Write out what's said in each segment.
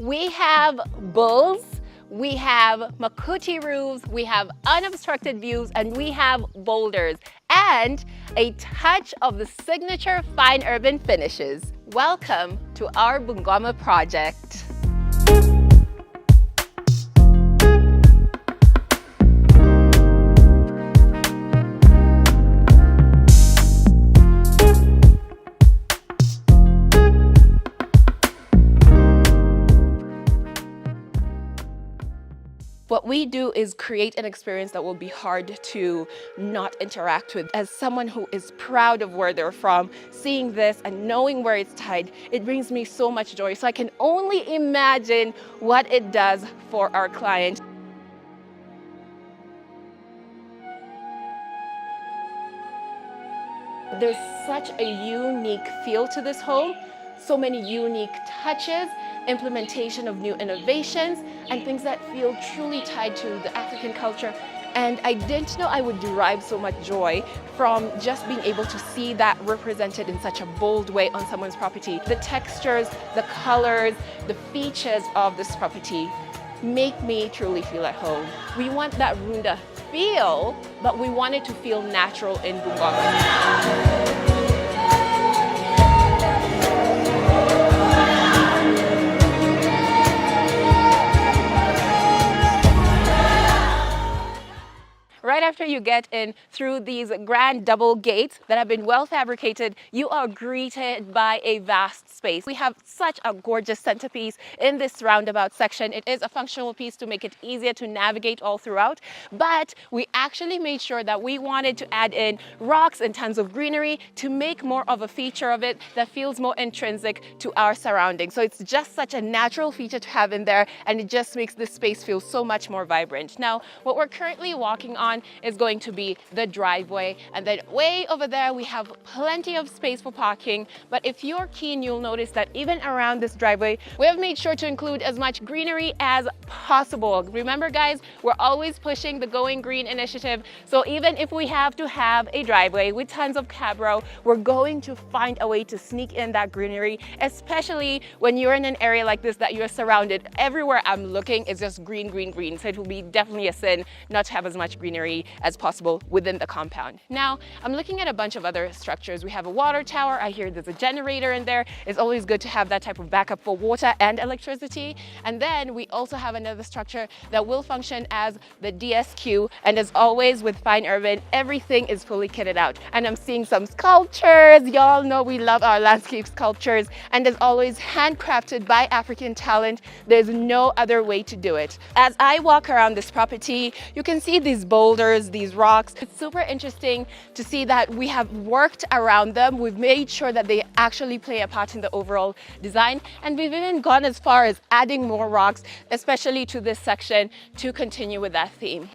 We have bulls, we have makuti roofs, we have unobstructed views, and we have boulders, and a touch of the signature fine urban finishes. Welcome to our Bungoma project. What we do is create an experience that will be hard to not interact with. As someone who is proud of where they're from, seeing this and knowing where it's tied, it brings me so much joy. So I can only imagine what it does for our client. There's such a unique feel to this home, so many unique touches, implementation of new innovations, and things that feel truly tied to the African culture. And I didn't know I would derive so much joy from just being able to see that represented in such a bold way on someone's property. The textures, the colors, the features of this property make me truly feel at home. We want that Runda feel, but we want it to feel natural in Bungoma. Right after you get in through these grand double gates that have been well fabricated, you are greeted by a vast space. We have such a gorgeous centerpiece in this roundabout section. It is a functional piece to make it easier to navigate all throughout, but we actually made sure that we wanted to add in rocks and tons of greenery to make more of a feature of it that feels more intrinsic to our surroundings. So it's just such a natural feature to have in there, and it just makes this space feel so much more vibrant. Now, what we're currently walking on is going to be the driveway, and then way over there we have plenty of space for parking. But if you're keen, you'll notice that even around this driveway we have made sure to include as much greenery as possible. Remember guys, we're always pushing the Going Green initiative, so even if we have to have a driveway with tons of cabro, we're going to find a way to sneak in that greenery, especially when you're in an area like this that you're surrounded. Everywhere I'm looking is just green, green, green, so it will be definitely a sin not to have as much greenery as possible within the compound. Now, I'm looking at a bunch of other structures. We have a water tower. I hear there's a generator in there. It's always good to have that type of backup for water and electricity. And then we also have another structure that will function as the DSQ. And as always with Fine Urban, everything is fully kitted out. And I'm seeing some sculptures. Y'all know we love our landscape sculptures. And as always, handcrafted by African talent. There's no other way to do it. As I walk around this property, you can see these boulders, these rocks. It's super interesting to see that we have worked around them. We've made sure that they actually play a part in the overall design, and we've even gone as far as adding more rocks, especially to this section, to continue with that theme.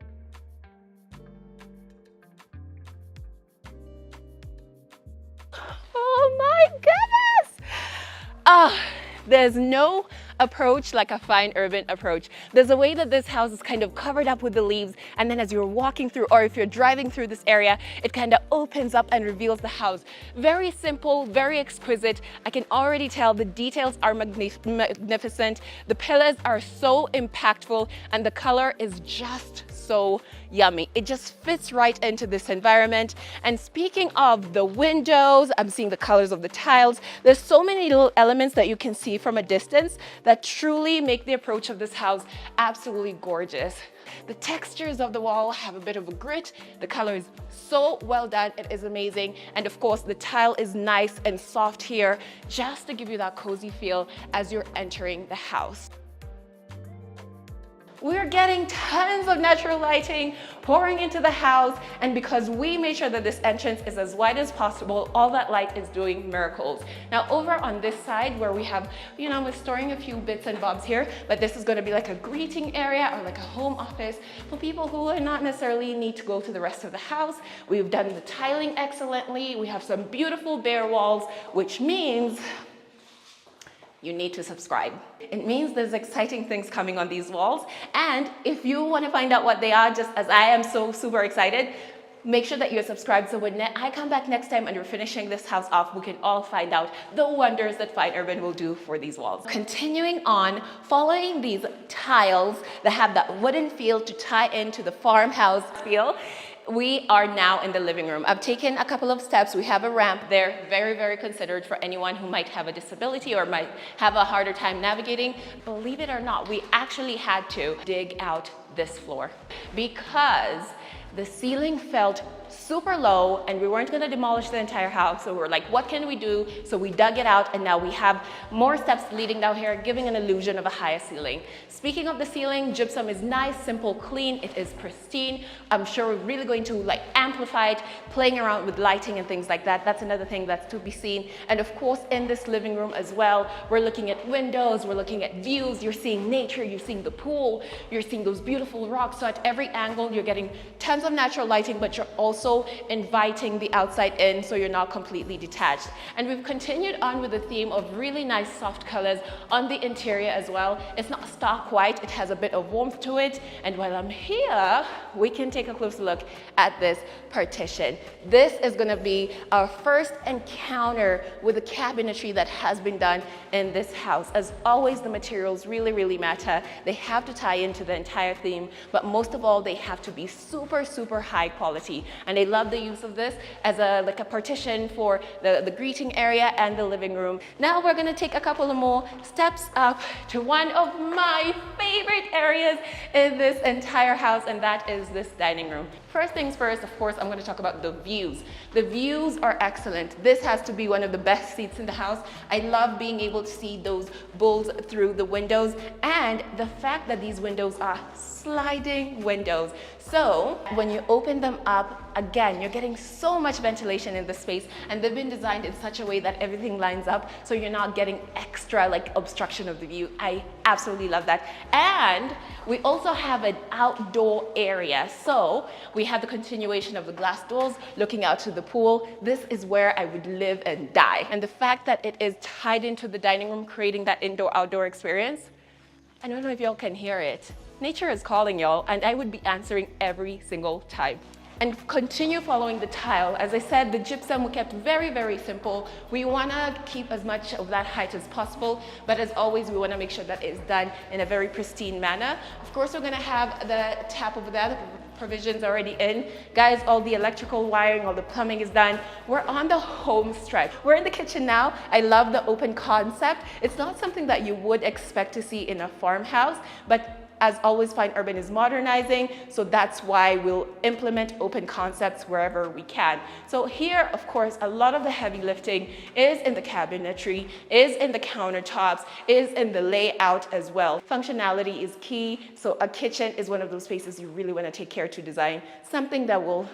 Oh my goodness! There's no approach like a Fine Urban approach. There's a way that this house is kind of covered up with the leaves, and then as you're walking through, or if you're driving through this area, it kind of opens up and reveals the house. Very simple, very exquisite. I can already tell the details are magnificent. The pillars are so impactful, and the color is just so yummy. It just fits right into this environment. And speaking of the windows, I'm seeing the colors of the tiles. There's so many little elements that you can see from a distance that truly make the approach of this house absolutely gorgeous. The textures of the wall have a bit of a grit. The color is so well done. It is amazing. And of course, the tile is nice and soft here, just to give you that cozy feel as you're entering the house. We're getting tons of natural lighting pouring into the house, and because we made sure that this entrance is as wide as possible, all that light is doing miracles. Now over on this side where we have, we're storing a few bits and bobs here, but this is going to be like a greeting area or like a home office for people who are not necessarily need to go to the rest of the house. We've done the tiling excellently. We have some beautiful bare walls, which means you need to subscribe. It means there's exciting things coming on these walls. And if you want to find out what they are, just as I am so super excited, Make sure that you're subscribed so when I come back next time and we're finishing this house off, we can all find out the wonders that Fine Urban will do for these walls. Continuing on, following these tiles that have that wooden feel to tie into the farmhouse feel, we are now in the living room. I've taken a couple of steps. We have a ramp there, very, very considered for anyone who might have a disability or might have a harder time navigating. Believe it or not, we actually had to dig out this floor because the ceiling felt super low and we weren't going to demolish the entire house. So we're like, what can we do? So we dug it out and now we have more steps leading down here, giving an illusion of a higher ceiling. Speaking of the ceiling, gypsum is nice, simple, clean. It is pristine. I'm sure we're really going to like amplify it, playing around with lighting and things like that. That's another thing that's to be seen. And of course, in this living room as well, we're looking at windows, we're looking at views. You're seeing nature, you're seeing the pool, you're seeing those beautiful rocks. So at every angle, you're getting tons of natural lighting, but you're also inviting the outside in so you're not completely detached. And we've continued on with the theme of really nice soft colors on the interior as well. It's not stock white, it has a bit of warmth to it. And while I'm here, we can take a closer look at this partition. This is going to be our first encounter with the cabinetry that has been done in this house. As always, the materials really, really matter. They have to tie into the entire theme, but most of all, they have to be super, super high quality. And I love the use of this as a partition for the greeting area and the living room. Now we're going to take a couple of more steps up to one of my favorite areas in this entire house, and that is this dining room. First things first, of course, I'm going to talk about the views. The views are excellent. This has to be one of the best seats in the house. I love being able to see those bulls through the windows and the fact that these windows are sliding windows. So when you open them up, again, you're getting so much ventilation in the space, and they've been designed in such a way that everything lines up so you're not getting extra like obstruction of the view. I absolutely love that. And we also have an outdoor area. So we have the continuation of the glass doors looking out to the pool. This is where I would live and die. And the fact that it is tied into the dining room, creating that indoor-outdoor experience, I don't know if y'all can hear it. Nature is calling y'all, and I would be answering every single time. And continue following the tile. As I said, the gypsum we kept very, very simple. We want to keep as much of that height as possible, but as always, we want to make sure that it's done in a very pristine manner. Of course, we're going to have the tap over there, the provisions already in. Guys, all the electrical wiring, all the plumbing is done. We're on the home stretch. We're in the kitchen now. I love the open concept. It's not something that you would expect to see in a farmhouse, but as always, Fine Urban is modernizing, so that's why we'll implement open concepts wherever we can. So here, of course, a lot of the heavy lifting is in the cabinetry, is in the countertops, is in the layout as well. Functionality is key, so a kitchen is one of those spaces you really want to take care to design, something that will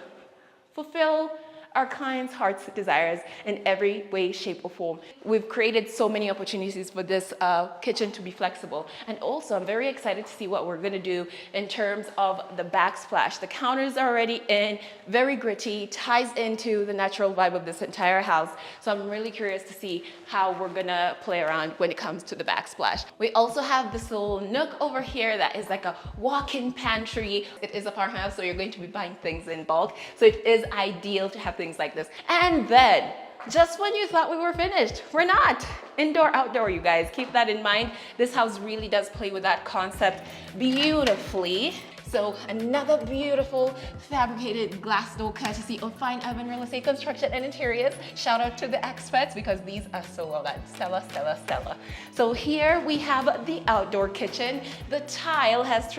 fulfill our clients' heart's desires in every way, shape, or form. We've created so many opportunities for this kitchen to be flexible. And also, I'm very excited to see what we're gonna do in terms of the backsplash. The counters are already in, very gritty, ties into the natural vibe of this entire house. So I'm really curious to see how we're gonna play around when it comes to the backsplash. We also have this little nook over here that is like a walk-in pantry. It is a farmhouse, so you're going to be buying things in bulk. So it is ideal to have things like this. And then, just when you thought we were finished, we're not. Indoor, outdoor, you guys. Keep that in mind. This house really does play with that concept beautifully. So another beautiful fabricated glass door courtesy of Fine Urban Real Estate Construction and Interiors. Shout out to the experts because these are so well done. Stella, Stella, Stella. So here we have the outdoor kitchen. The tile has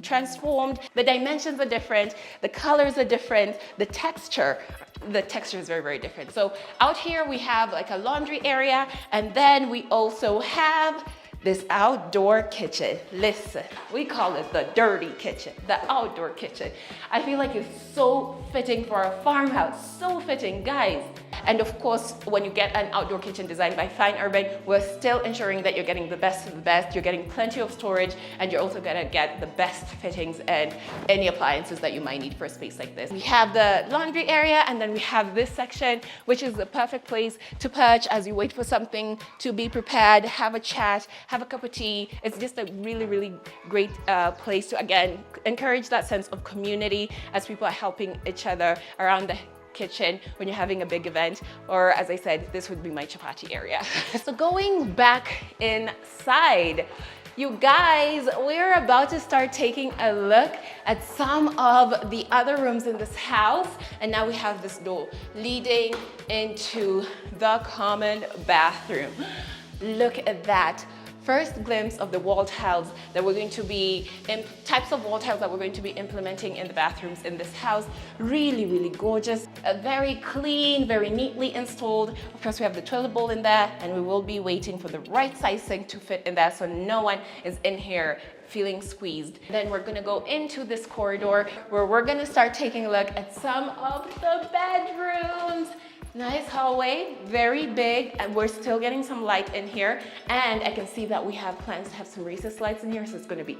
transformed. The dimensions are different. The colors are different. The texture is very, very different. So out here we have like a laundry area, and then we also have this outdoor kitchen. Listen, we call it the dirty kitchen, the outdoor kitchen. I feel like it's so fitting for a farmhouse, so fitting, guys. And of course, when you get an outdoor kitchen designed by Fine Urban, we're still ensuring that you're getting the best of the best, you're getting plenty of storage, and you're also gonna get the best fittings and any appliances that you might need for a space like this. We have the laundry area, and then we have this section, which is the perfect place to perch as you wait for something to be prepared, have a chat, have a cup of tea. It's just a really, really great place to, again, encourage that sense of community as people are helping each other around the kitchen when you're having a big event, or as I said, this would be my chapati area. So going back inside, you guys, we're about to start taking a look at some of the other rooms in this house. And now we have this door leading into the common bathroom. Look at that. First glimpse of the wall tiles that we're going to be, types of wall tiles that we're going to be implementing in the bathrooms in this house. Really, really gorgeous. Very clean, very neatly installed. Of course, we have the toilet bowl in there, and we will be waiting for the right size sink to fit in there so no one is in here feeling squeezed. Then we're gonna go into this corridor where we're gonna start taking a look at some of the bedrooms. Nice hallway, very big, and we're still getting some light in here. And I can see that we have plans to have some recessed lights in here, so it's gonna be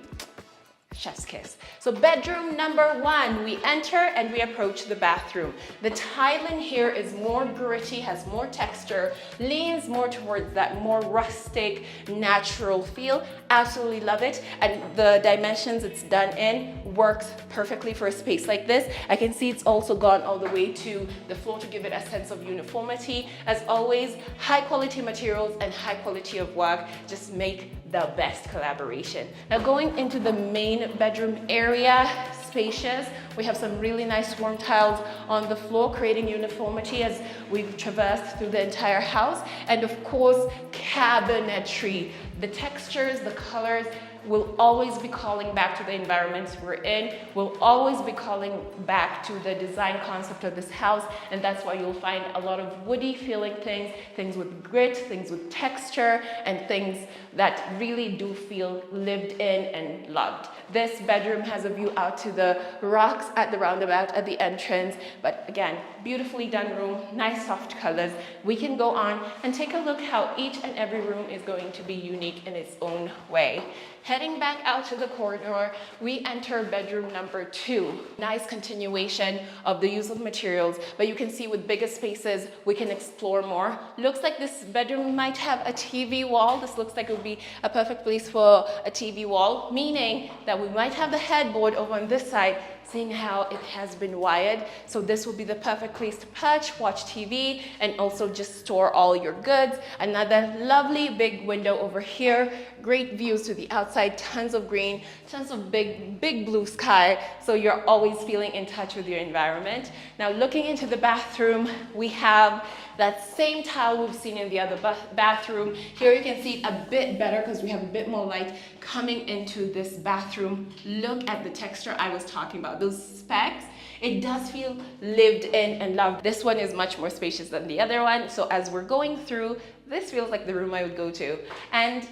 chef's kiss. So bedroom number 1, we enter and we approach the bathroom. The tile in here is more gritty, has more texture, leans more towards that more rustic, natural feel. Absolutely love it. And the dimensions it's done in works perfectly for a space like this. I can see it's also gone all the way to the floor to give it a sense of uniformity. As always, high quality materials and high quality of work just make the best collaboration. Now going into the main bedroom area, spacious. We have some really nice warm tiles on the floor, creating uniformity as we've traversed through the entire house. And of course, cabinetry. The textures, the colors will always be calling back to the environments we're in, will always be calling back to the design concept of this house, and that's why you'll find a lot of woody feeling things, things with grit, things with texture, and things that really do feel lived in and loved. This bedroom has a view out to the rocks at the roundabout at the entrance, but again, beautifully done room, nice soft colors. We can go on and take a look how each and every room is going to be unique in its own way. Heading back out to the corridor, we enter bedroom number 2. Nice continuation of the use of materials, but you can see with bigger spaces, we can explore more. Looks like this bedroom might have a TV wall. This looks like it would be a perfect place for a TV wall, meaning that we might have the headboard over on this side, seeing how it has been wired. So this will be the perfect place to perch, watch TV, and also just store all your goods. Another lovely big window over here. Great views to the outside, tons of green, tons of big blue sky. So you're always feeling in touch with your environment. Now looking into the bathroom, we have that same tile we've seen in the other bathroom. Here you can see it a bit better because we have a bit more light coming into this bathroom. Look at the texture I was talking about, those specks. It does feel lived in and loved. This one is much more spacious than the other one. So as we're going through, this feels like the room I would go to. And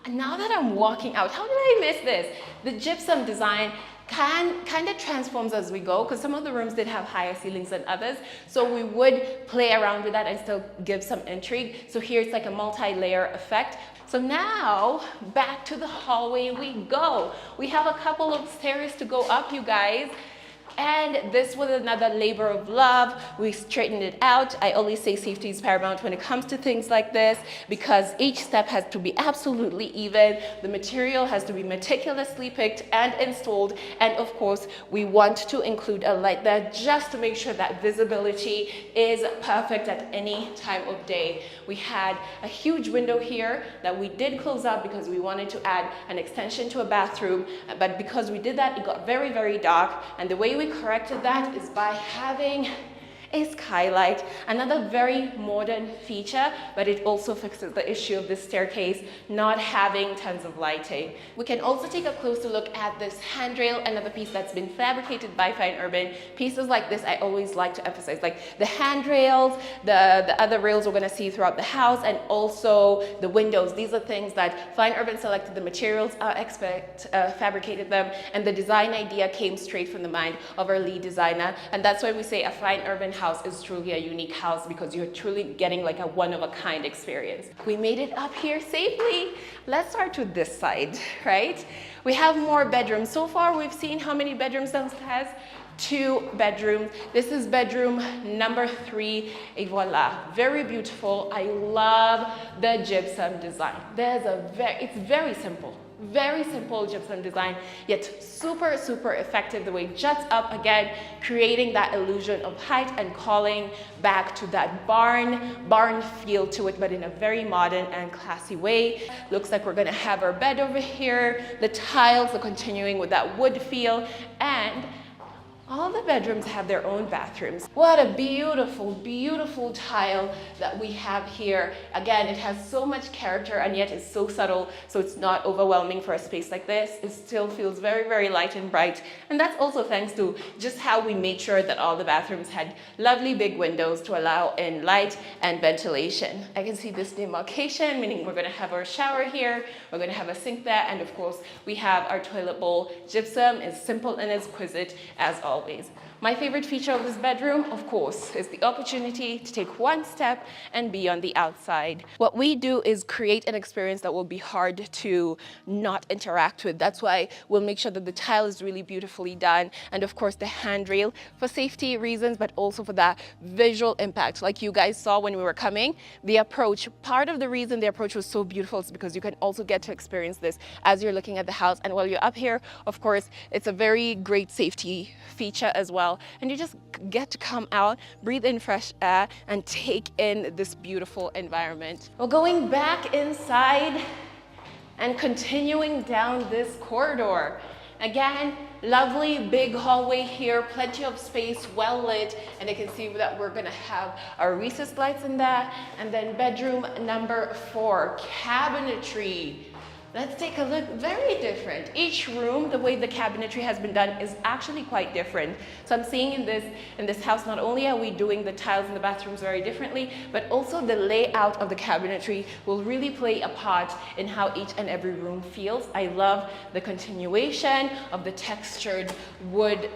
now that I'm walking out, how did I miss this? The gypsum design kind of transforms as we go, because some of the rooms did have higher ceilings than others. So we would play around with that and still give some intrigue. So here it's like a multi-layer effect. So now back to the hallway we go. We have a couple of stairs to go up, you guys. And this was another labor of love. We straightened it out. I always say safety is paramount when it comes to things like this, because each step has to be absolutely even. The material has to be meticulously picked and installed. And of course, we want to include a light there just to make sure that visibility is perfect at any time of day. We had a huge window here that we did close up because we wanted to add an extension to a bathroom. But because we did that, it got very, very dark. And the way we corrected that is by having a skylight, another very modern feature, but it also fixes the issue of this staircase not having tons of lighting. We can also take a closer look at this handrail, another piece that's been fabricated by Fine Urban. Pieces like this I always like to emphasize, like the handrails, the other rails we're going to see throughout the house, and also the windows. These are things that Fine Urban selected the materials, our expert fabricated them, and the design idea came straight from the mind of our lead designer. And that's why we say a Fine Urban house is truly a unique house because you're truly getting like a one-of-a-kind experience. We made it up here safely. Let's start with this side, right? We have more bedrooms. So far, we've seen how many bedrooms downstairs? 2 bedrooms. This is bedroom number 3. Et voila, very beautiful. I love the gypsum design. It's very simple. Very simple gypsum design, yet super, super effective. The way it juts up again, creating that illusion of height and calling back to that barn feel to it, but in a very modern and classy way. Looks like we're gonna have our bed over here. The tiles are continuing with that wood feel, and all the bedrooms have their own bathrooms. What a beautiful, beautiful tile that we have here. Again, it has so much character and yet it's so subtle, so it's not overwhelming for a space like this. It still feels very, very light and bright. And that's also thanks to just how we made sure that all the bathrooms had lovely big windows to allow in light and ventilation. I can see this demarcation, meaning we're gonna have our shower here, we're gonna have a sink there, and of course, we have our toilet bowl. Gypsum is simple and exquisite as always. My favorite feature of this bedroom, of course, is the opportunity to take one step and be on the outside. What we do is create an experience that will be hard to not interact with. That's why we'll make sure that the tile is really beautifully done. And of course, the handrail for safety reasons, but also for that visual impact. Like you guys saw when we were coming, the approach, part of the reason the approach was so beautiful is because you can also get to experience this as you're looking at the house. And while you're up here, of course, it's a very great safety feature as well. And you just get to come out, breathe in fresh air, and take in this beautiful environment. Well, going back inside and continuing down this corridor. Again, lovely big hallway here, plenty of space, well lit, and you can see that we're gonna have our recessed lights in there. And then bedroom number 4, cabinetry. Let's take a look. Very different. Each room, the way the cabinetry has been done is actually quite different. So I'm seeing in this house, not only are we doing the tiles in the bathrooms very differently, but also the layout of the cabinetry will really play a part in how each and every room feels. I love the continuation of the textured wood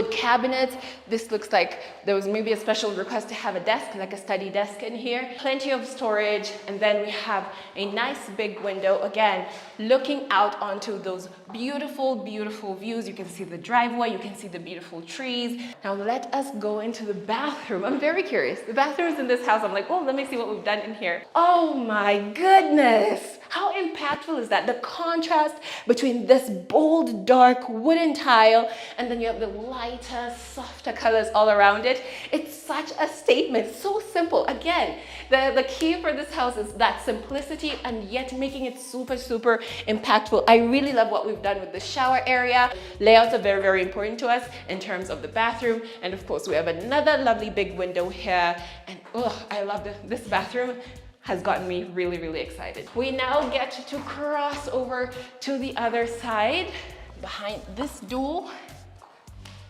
cabinets. This looks like there was maybe a special request to have a desk, like a study desk in here. Plenty of storage, and then we have a nice big window, again, looking out onto those beautiful, beautiful views. You can see the driveway, you can see the beautiful trees. Now let us go into the bathroom. I'm very curious. The bathrooms in this house, I'm like, oh, let me see what we've done in here. Oh my goodness. How impactful is that? The contrast between this bold, dark wooden tile, and then you have the lighter, softer colors all around it. It's such a statement, so simple. Again, the key for this house is that simplicity and yet making it super, super impactful. I really love what we've done with the shower area. Layouts are very, very important to us in terms of the bathroom. And of course, we have another lovely big window here. And oh, I love this bathroom. Has gotten me really, really excited. We now get to cross over to the other side behind this door.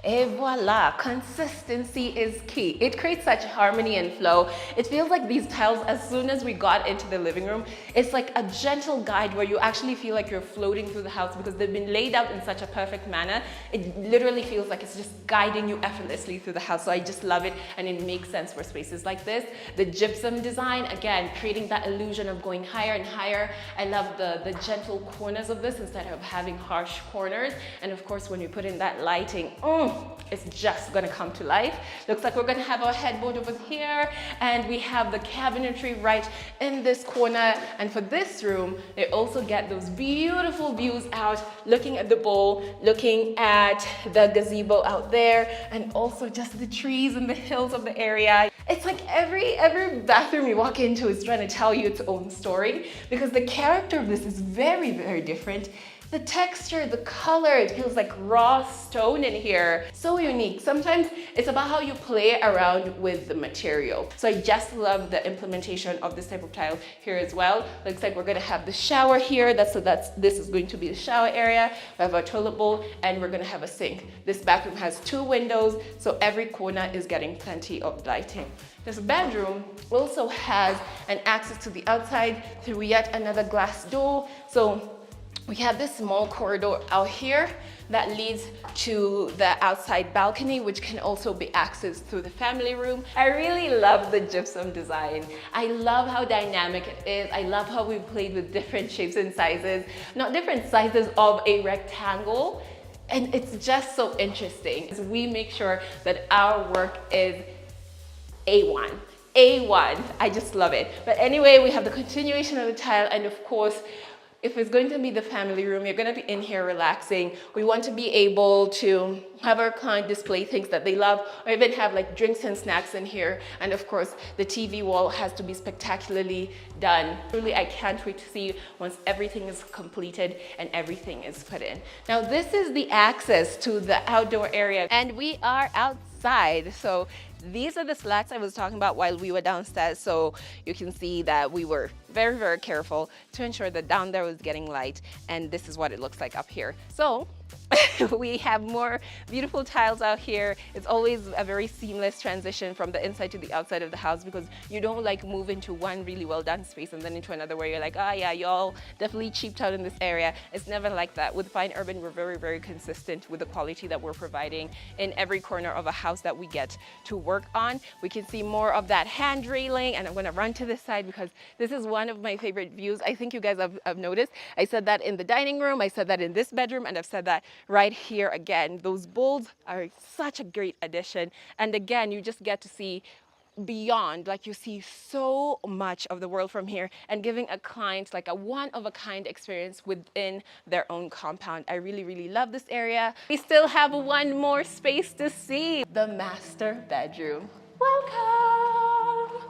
Et voila, consistency is key. It creates such harmony and flow. It feels like these tiles, as soon as we got into the living room, it's like a gentle guide where you actually feel like you're floating through the house because they've been laid out in such a perfect manner. It literally feels like it's just guiding you effortlessly through the house. So I just love it, and it makes sense for spaces like this. The gypsum design, again, creating that illusion of going higher and higher. I love the gentle corners of this instead of having harsh corners. And of course, when you put in that lighting, it's just gonna come to life. Looks like we're gonna have our headboard over here, and we have the cabinetry right in this corner. And for this room, they also get those beautiful views out, looking at the bowl, looking at the gazebo out there, and also just the trees and the hills of the area. It's like every bathroom you walk into is trying to tell you its own story, because the character of this is very, very different. The texture, the color, it feels like raw stone in here. So unique. Sometimes it's about how you play around with the material. So I just love the implementation of this type of tile here as well. Looks like we're gonna have the shower here. This is going to be the shower area. We have our toilet bowl, and we're gonna have a sink. This bathroom has 2 windows, so every corner is getting plenty of lighting. This bedroom also has an access to the outside through yet another glass door. So We have this small corridor out here that leads to the outside balcony, which can also be accessed through the family room. I really love the gypsum design. I love how dynamic it is. I love how we played with different shapes and sizes, not different sizes of a rectangle. And it's just so interesting. We make sure that our work is A1. A1, I just love it. But anyway, we have the continuation of the tile, and of course, if it's going to be the family room, you're going to be in here relaxing. We want to be able to have our client display things that they love, or even have like drinks and snacks in here. And of course, the TV wall has to be spectacularly done. Really, I can't wait to see once everything is completed and everything is put in. Now, this is the access to the outdoor area, and we are outside. So these are the slats I was talking about while we were downstairs. So you can see that we were very, very careful to ensure that down there was getting light. And this is what it looks like up here. So we have more beautiful tiles out here. It's always a very seamless transition from the inside to the outside of the house, because you don't like move into one really well done space and then into another where you're like, oh yeah, y'all definitely cheaped out in this area. It's never like that. With Fine Urban, we're very, very consistent with the quality that we're providing in every corner of a house that we get to work on. We can see more of that hand railing, and I'm going to run to this side because this is one of my favorite views. I think you guys have noticed. I said that in the dining room, I said that in this bedroom, and I've said that right here again. Those bulbs are such a great addition, and again, you just get to see beyond, like you see so much of the world from here, and giving a client like a one-of-a-kind experience within their own compound. I really, really love this area. We still have one more space to see, the master bedroom. Welcome.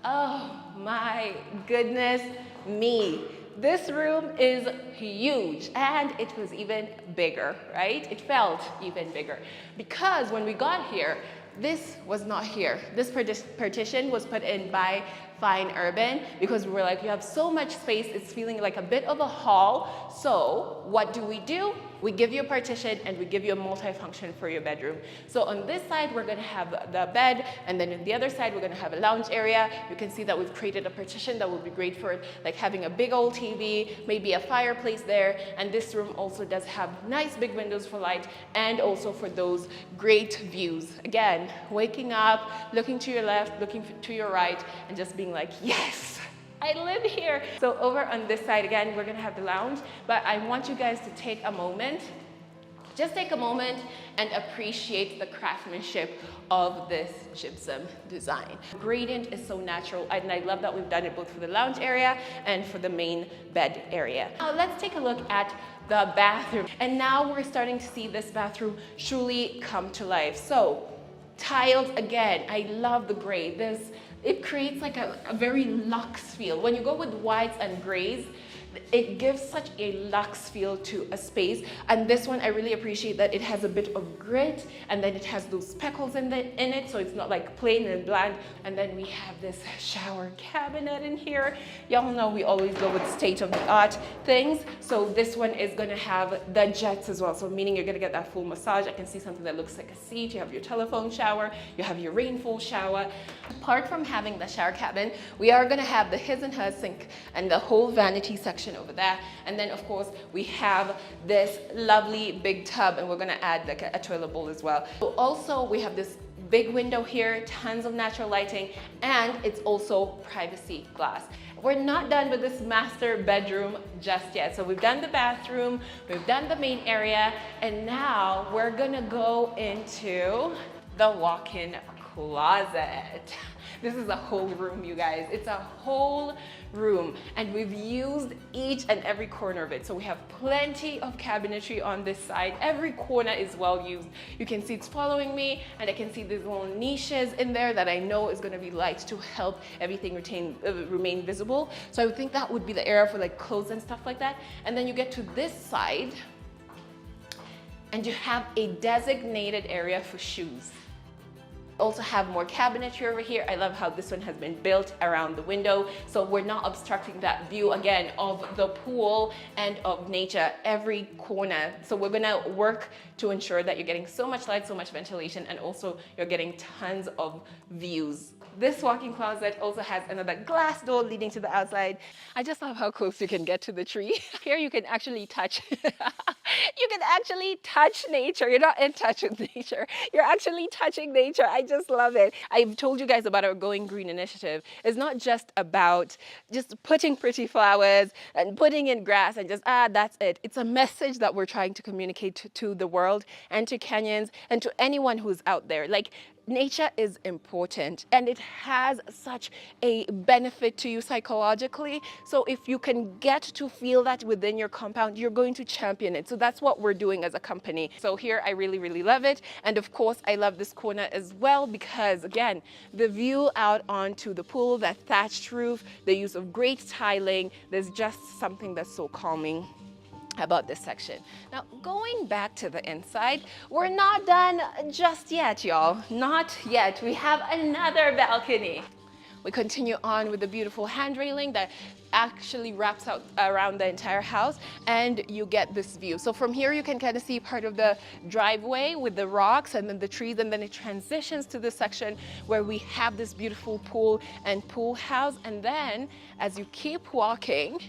Oh my goodness me. This room is huge, and it was even bigger, right? It felt even bigger because when we got here, this was not here. This partition was put in by Fine Urban because we were like, you have so much space, it's feeling like a bit of a hall. So what do? We give you a partition and we give you a multi-function for your bedroom. So on this side, we're gonna have the bed, and then on the other side, we're gonna have a lounge area. You can see that we've created a partition that will be great for like having a big old TV, maybe a fireplace there. And this room also does have nice big windows for light and also for those great views. Again, waking up, looking to your left, looking to your right, and just being like, yes, I live here. So over on this side, again, we're gonna have the lounge, but I want you guys to take a moment, just take a moment and appreciate the craftsmanship of this gypsum design. The gradient is so natural, and I love that we've done it both for the lounge area and for the main bed area. Now let's take a look at the bathroom. And now we're starting to see this bathroom truly come to life. So tiles, again, I love the gray. It creates like a very luxe feel. When you go with whites and grays, it gives such a luxe feel to a space. And this one, I really appreciate that it has a bit of grit, and then it has those speckles in it, so it's not like plain and bland. And then we have this shower cabinet in here. Y'all know we always go with state-of-the-art things. So this one is gonna have the jets as well. So meaning you're gonna get that full massage. I can see something that looks like a seat. You have your telephone shower, you have your rainfall shower. Apart from having the shower cabin, we are gonna have the his and her sink and the whole vanity section over there. And then of course we have this lovely big tub, and we're gonna add like a toilet bowl as well. So also we have this big window here, tons of natural lighting, and it's also privacy glass. We're not done with this master bedroom just yet. So we've done the bathroom, we've done the main area, and now we're gonna go into the walk-in closet. This is a whole room, you guys. It's a whole room, and we've used each and every corner of it. So we have plenty of cabinetry on this side. Every corner is well used. You can see it's following me, and I can see these little niches in there that I know is going to be light to help everything remain visible. So I would think that would be the area for like clothes and stuff like that. And then you get to this side, and you have a designated area for shoes. also have more cabinetry over here. I love how this one has been built around the window, so we're not obstructing that view again of the pool and of nature every corner. So we're gonna work to ensure that you're getting so much light, so much ventilation, and also you're getting tons of views. This walk-in closet also has another glass door leading to the outside. I just love how close you can get to the tree. Here you can actually touch. You can actually touch nature. You're not in touch with nature. You're actually touching nature. I just love it. I've told you guys about our Going Green initiative. It's not just about just putting pretty flowers and putting in grass and just, that's it. It's a message that we're trying to communicate to the world and to Kenyans and to anyone who's out there. Like, nature is important and it has such a benefit to you psychologically. So if you can get to feel that within your compound, you're going to champion it. So that's what we're doing as a company. So here I really, really love it. And of course, I love this corner as well because, again, the view out onto the pool, that thatched roof, the use of great tiling, there's just something that's so calming about this section. Now, going back to the inside, we're not done just yet, y'all. Not yet. We have another balcony. We continue on with the beautiful hand railing that actually wraps out around the entire house, and you get this view. So from here, you can kind of see part of the driveway with the rocks and then the trees, and then it transitions to this section where we have this beautiful pool and pool house. And then as you keep walking,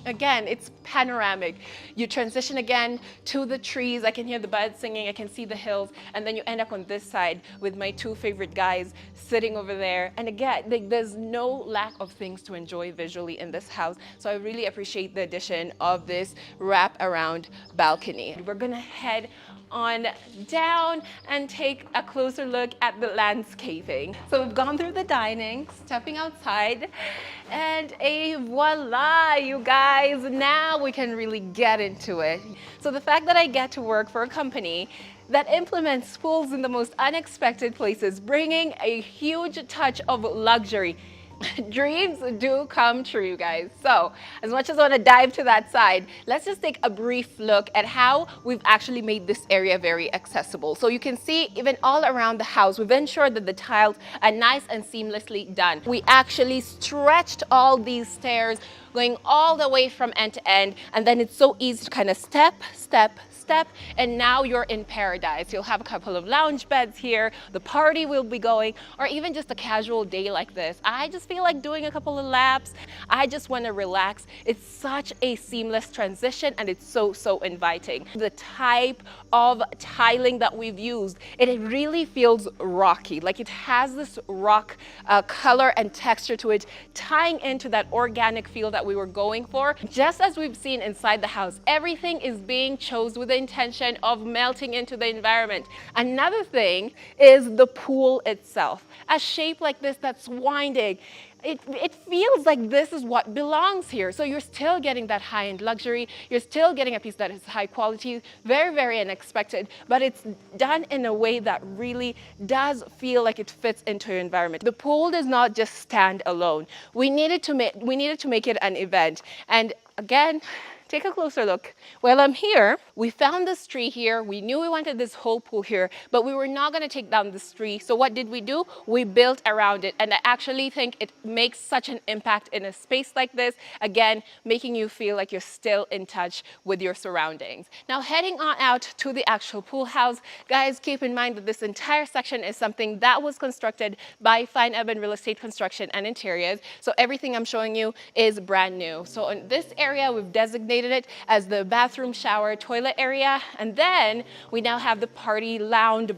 again, it's panoramic. You transition again to the trees. I can hear the birds singing, I can see the hills, and then you end up on this side with my two favorite guys sitting over there. And again, there's no lack of things to enjoy visually in this house. So I really appreciate the addition of this wrap around balcony. We're gonna head on down and take a closer look at the landscaping. So we've gone through the dining, stepping outside, and voila, you guys, now we can really get into it. So the fact that I get to work for a company that implements pools in the most unexpected places, bringing a huge touch of luxury. Dreams do come true, you guys. So as much as I want to dive to that side, let's just take a brief look at how we've actually made this area very accessible. So you can see even all around the house, we've ensured that the tiles are nice and seamlessly done. We actually stretched all these stairs going all the way from end to end, and then it's so easy to kind of step, and now you're in paradise. You'll have a couple of lounge beds here, the party will be going, or even just a casual day like this. I just feel like doing a couple of laps. I just want to relax. It's such a seamless transition and it's so inviting. The type of tiling that we've used, it really feels rocky. Like it has this rock color and texture to it, tying into that organic feel that we were going for. Just as we've seen inside the house, everything is being chosen with the intention of melting into the environment. Another thing is the pool itself. A shape like this that's winding, it feels like this is what belongs here. So you're still getting that high-end luxury, you're still getting a piece that is high quality, very unexpected, but it's done in a way that really does feel like it fits into your environment. The pool does not just stand alone. We needed to make it an event. And again, take a closer look. While I'm here, we found this tree here. We knew we wanted this whole pool here, but we were not going to take down this tree. So what did we do? We built around it. And I actually think it makes such an impact in a space like this. Again, making you feel like you're still in touch with your surroundings. Now heading on out to the actual pool house, guys, keep in mind that this entire section is something that was constructed by Fine Urban Real Estate Construction and Interiors. So everything I'm showing you is brand new. So in this area, we've designated it as the bathroom, shower, toilet area, and then we now have the party lounge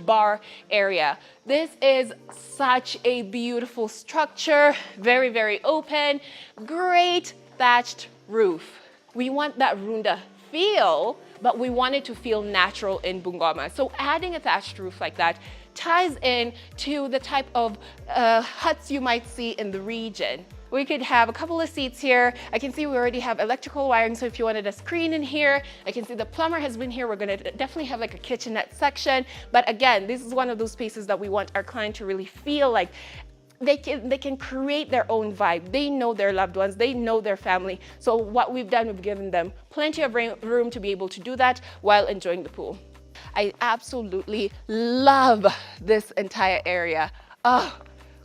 bar area. This is such a beautiful structure, very open, great thatched roof. We want that runda feel, but we want it to feel natural in Bungoma. So adding a thatched roof like that ties in to the type of huts you might see in the region. We could have a couple of seats here. I can see we already have electrical wiring, so if you wanted a screen in here, I can see the plumber has been here. We're gonna definitely have like a kitchenette section. But again, this is one of those spaces that we want our client to really feel like they can create their own vibe. They know their loved ones, they know their family. So what we've done, we've given them plenty of room to be able to do that while enjoying the pool. I absolutely love this entire area. Oh,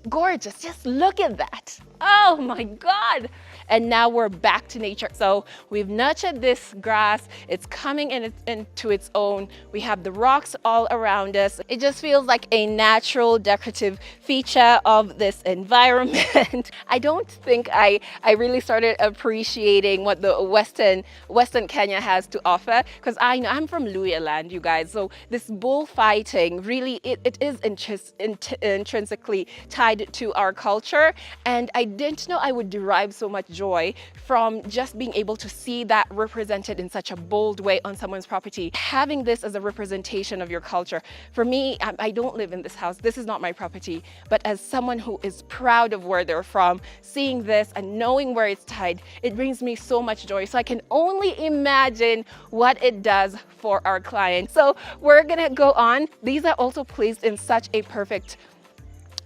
gorgeous. Just look at that. Oh my God. And now we're back to nature. So we've nurtured this grass. It's coming into its own. We have the rocks all around us. It just feels like a natural decorative feature of this environment. I don't think I really started appreciating what the Western Kenya has to offer, because I'm from Luya land, you guys. So this bullfighting really, it is intrinsically tied to our culture. And I didn't know I would derive so much joy from just being able to see that represented in such a bold way on someone's property. Having this as a representation of your culture. For me, I don't live in this house. This is not my property. But as someone who is proud of where they're from, seeing this and knowing where it's tied, it brings me so much joy. So I can only imagine what it does for our clients. So we're gonna go on. These are also placed in such a perfect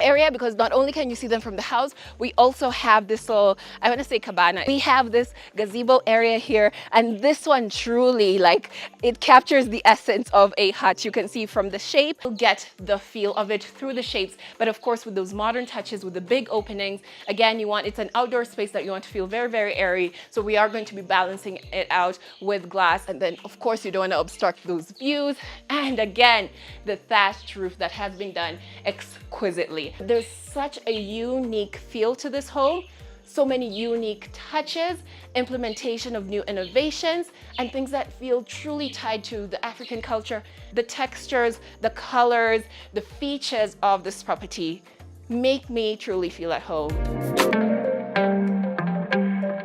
area, because not only can you see them from the house, we also have this little, I want to say cabana. We have this gazebo area here, and this one truly, like, it captures the essence of a hut. You can see from the shape, you'll get the feel of it through the shapes, but of course with those modern touches, with the big openings. Again, it's an outdoor space that you want to feel very, very airy. So we are going to be balancing it out with glass, and then of course you don't want to obstruct those views. And again, the thatched roof that has been done exquisitely. There's such a unique feel to this home, so many unique touches, implementation of new innovations, and things that feel truly tied to the African culture. The textures, the colors, the features of this property make me truly feel at home.